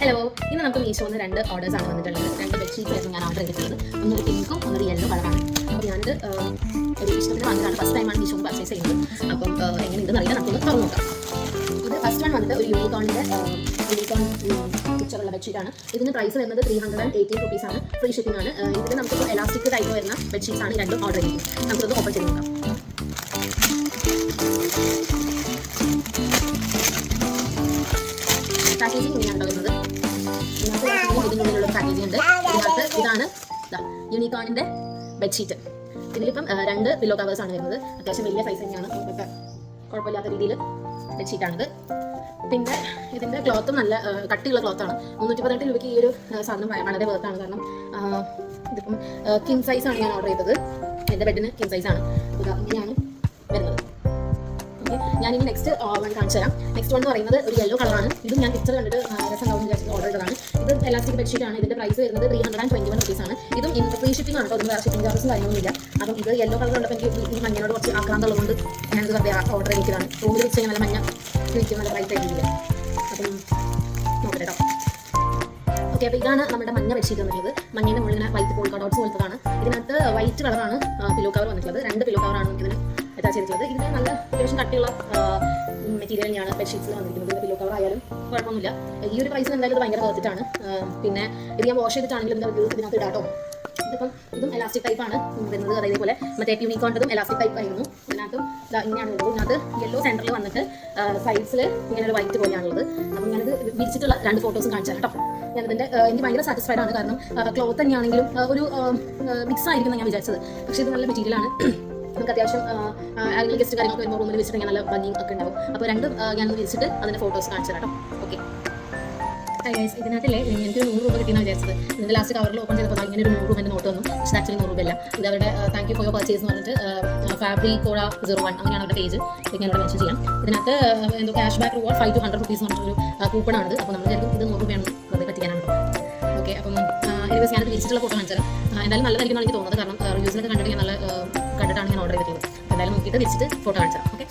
Hello, ഇന്ന് നമുക്ക് മീഷോന്ന് 2 ഓർഡേഴ്സാണ് വന്നിട്ടുള്ളത്. 2 ബെഡ്ഷീറ്റായിരുന്നു ഞാൻ ഓർഡർ ചെയ്തിട്ടുള്ളത്. ഒന്നൊരു പിങ്കും ഒന്നൊരു യെല്ലോ കളറാണ്. അപ്പോൾ ഞാനിത് ഒരു ഇഷ്ടത്തിന് വാങ്ങിയതാണ്. ഫസ്റ്റ് ടൈമാണ് മീഷോന്ന് പർച്ചേസ് ചെയ്യുന്നത്. അപ്പം എങ്ങനെ ഉണ്ടെന്ന് അറിയാൻ നമുക്കൊന്ന് തുറന്നു നോക്കാം. ഇത് ഫസ്റ്റ് വൺ വന്നിട്ട് ഒരു യൂണിക്കോൺ പിക്ചറുള്ള ബെഡ്ഷീറ്റാണ്. ഇതിന് പ്രൈസ് വരുന്നത് 318 റുപ്പീസാണ്. ഫ്രീ ഷിപ്പിംഗ് ആണ്. ഇതിൽ നമുക്കിപ്പോൾ എലാസ്റ്റിക് ടൈപ്പ് വരുന്ന ബെഡ്ഷീറ്റ്സാണ് രണ്ടും ഓർഡർ ചെയ്യുന്നത്. നമുക്കത് ഓപ്പൺ ചെയ്ത് നോക്കാം. പാക്കേജിങ് ഇങ്ങനെയാണ് വരുന്നത്. ഇതിനുള്ളിലുള്ള പാക്കേജിംഗ് ഉണ്ട്. ഇതാണ് യൂണിക്കോണിന്റെ ബെഡ്ഷീറ്റ്. ഇതിലിപ്പം 2 പില്ലോ കവേഴ്സ് ആണ് വരുന്നത്. അത്യാവശ്യം വലിയ സൈസ് തന്നെയാണ്. കുഴപ്പമില്ലാത്ത രീതിയിൽ ബെഡ്ഷീറ്റാണിത്. പിന്നെ ഇതിന്റെ ക്ലോത്തും നല്ല കട്ടിയുള്ള ക്ലോത്താണ്. 318 രൂപയ്ക്ക് ഈ ഒരു സാധനം വളരെ വേർത്താണ്. കാരണം ഇതിപ്പം കിങ് സൈസ് ആണ് ഞാൻ ഓർഡർ ചെയ്തത്. എൻ്റെ ബെഡിന് കിങ് സൈസ് ആണ്. ഇങ്ങനെയാണ് വരുന്നത്. ഞാനിനി നെക്സ്റ്റ് വൺ കാണിച്ചു തരാം. നെക്സ്റ്റ് വൺ എന്ന് പറയുന്നത് ഒരു യെല്ലോ കളറാണ്. ഇതും ഞാൻ പിക്ചർ കണ്ടിട്ട് രസമുണ്ടാവും വിചാരിച്ചിട്ട് ഓർഡർ ചെയ്തതാണ്. ഇത് എലാസ്റ്റിക് ബെഡ്ഷീറ്റാണ്. ഇതിന്റെ പ്രൈസ് വരുന്നത് 321 റുപ്പീസാണ്. ഇതും ഫ്രീ ഷിപ്പിംഗ് ആണ് കേട്ടോ. ഇതിന് വേറെ ഷിപ്പിംഗ് ചാർജസും കാര്യങ്ങളൊന്നുമില്ല. അപ്പം ഇത് യെല്ലോ കളർ കണ്ടപ്പോൾ എനിക്ക് ഈ മഞ്ഞയോട് കുറച്ച് ആക്രാന്തമുള്ളതുകൊണ്ട് ഞാനിത് വെറുതെ ഓർഡർ ചെയ്തിട്ടാണ്. റൂമിൽ വെച്ച് കഴിഞ്ഞാൽ നല്ല മഞ്ഞ കഴിക്കും, നല്ല ബ്രൈറ്റ് ആയിരിക്കില്ല. അപ്പം നോക്കട്ടെ കേട്ടോ. ഓക്കെ, അപ്പോൾ ഇതാണ് നമ്മുടെ മഞ്ഞ ബെഡ്ഷീറ്റ് വന്നിട്ടുള്ളത്. മഞ്ഞയുടെ മുകളിൽ വൈറ്റ് പോൾ ഡോട്ട്സ് പോലത്തതാണ്. ഇതിനകത്ത് വൈറ്റ് കളറാണ് പില്ലോ കവർ വന്നിട്ടുള്ളത്. 2 പില്ലോ കവറാണ് നമുക്കിതിന് അറ്റാച്ച് ചെയ്തിട്ടുള്ളത്. ഇതിന് നല്ല അത്യാവശ്യം കട്ടിയുള്ള മെറ്റീരിയൽ തന്നെയാണ് ബെഡ്ഷീറ്റ്സിൽ വന്നിരിക്കുന്നത്. പില്ലോ കവർ ആയാലും കുഴപ്പമൊന്നുമില്ല. ഈ ഒരു പ്രൈസിന് എന്തായാലും ഇത് ഭയങ്കര വർത്തിട്ടാണ്. പിന്നെ ഇത് ഞാൻ വാഷ് ചെയ്തിട്ടാണെങ്കിലും ഇതിനകത്ത് ഇടാട്ടോ. ഇതും എലാസ്റ്റിക് ടൈപ്പാണ് വരുന്നത്. അതേപോലെ മറ്റേ യൂണിക്കോണിൻ്റെതും എലാസ്റ്റിക് ടൈപ്പ് ആയിരുന്നു. ഇതിനകത്തും ഇങ്ങനെയാണ് വരുന്നത്. ഇതിനകത്ത് യെല്ലോ സെൻറ്ററിൽ വന്നിട്ട് സൈഡ്സിൽ ഇങ്ങനെ ഒരു വൈറ്റ് പോലെയാണുള്ളത്. അപ്പം ഞാനിത് വിരിച്ചിട്ടുള്ള 2 ഫോട്ടോസും കാണിച്ചാൽ കേട്ടോ. ഞാനിതിൻ്റെ എനിക്ക് ഭയങ്കര സാറ്റിസ്ഫൈഡ് ആണ്. കാരണം ക്ലോത്ത് തന്നെയാണെങ്കിലും ഒരു മിക്സ് ആയിരിക്കും ഞാൻ വിചാരിച്ചത്. പക്ഷേ ഇത് നല്ല മെറ്റീരിയലാണ്. നമുക്ക് അത്യാവശ്യം അല്ലെങ്കിൽ ഗസ്റ്റ് കാര്യങ്ങളൊക്കെ വരുമ്പോൾ റൂമിൽ വിരിച്ചിട്ട് നല്ല ഭംഗി ഒക്കെ ഉണ്ടാവും. അപ്പോൾ രണ്ടും ഞാനൊന്ന് വിരിച്ചിട്ട് അതിൻ്റെ ഫോട്ടോസ് കാണിച്ചു തരാം കേട്ടോ. ഓക്കെ, ഇതിനകത്തല്ലേ എനിക്ക് 100 രൂപ കിട്ടിയെന്ന് വിചാരിച്ചത്. ഇതിൻ്റെ ലാസ്റ്റ് കവറിൽ ഓപ്പൺ ചെയ്തപ്പോൾ ഇങ്ങനെ ഒരു 100 രൂപേൻ്റെ നോട്ട് വന്നു. പക്ഷേ ആക്ച്വലി 100 രൂപയല്ല. ഇത് അവരുടെ thank you for your purchase എന്ന് പറഞ്ഞിട്ട് ഫാബ്രികോള 01 അങ്ങനെയാണ് അവരുടെ പേജ്. ഞാനിവിടെ മെൻഷൻ ചെയ്യാം. ഇതിനകത്ത് എന്തോ cash back reward 5 to 100 rupees എന്ന് പറഞ്ഞൊരു കൂപ്പണാണിത്. അപ്പോൾ നമ്മൾ വിചാരിക്കും ഇത് 100 രൂപയാണ് വെറുതെ പറ്റിക്കാനാണ്. ഓക്കെ, അപ്പം എനിവേസ് ഞാനത് വിരിച്ചിട്ടുള്ള ഫോട്ടോ കാണിച്ചത് എന്തായാലും നല്ലതായിരിക്കും എനിക്ക് തോന്നുന്നത്. കാരണം റിവ്യൂസിലൊക്കെ കണ്ടിട്ട് ഞാൻ കണ്ടിട്ടാണ് ഞാൻ ഓർഡർ ചെയ്തിട്ടുള്ളത്. എന്തായാലും നോക്കിയിട്ട് വിരിച്ചിട്ട് ഫോട്ടോ കാണിച്ചത്. ഓക്കെ.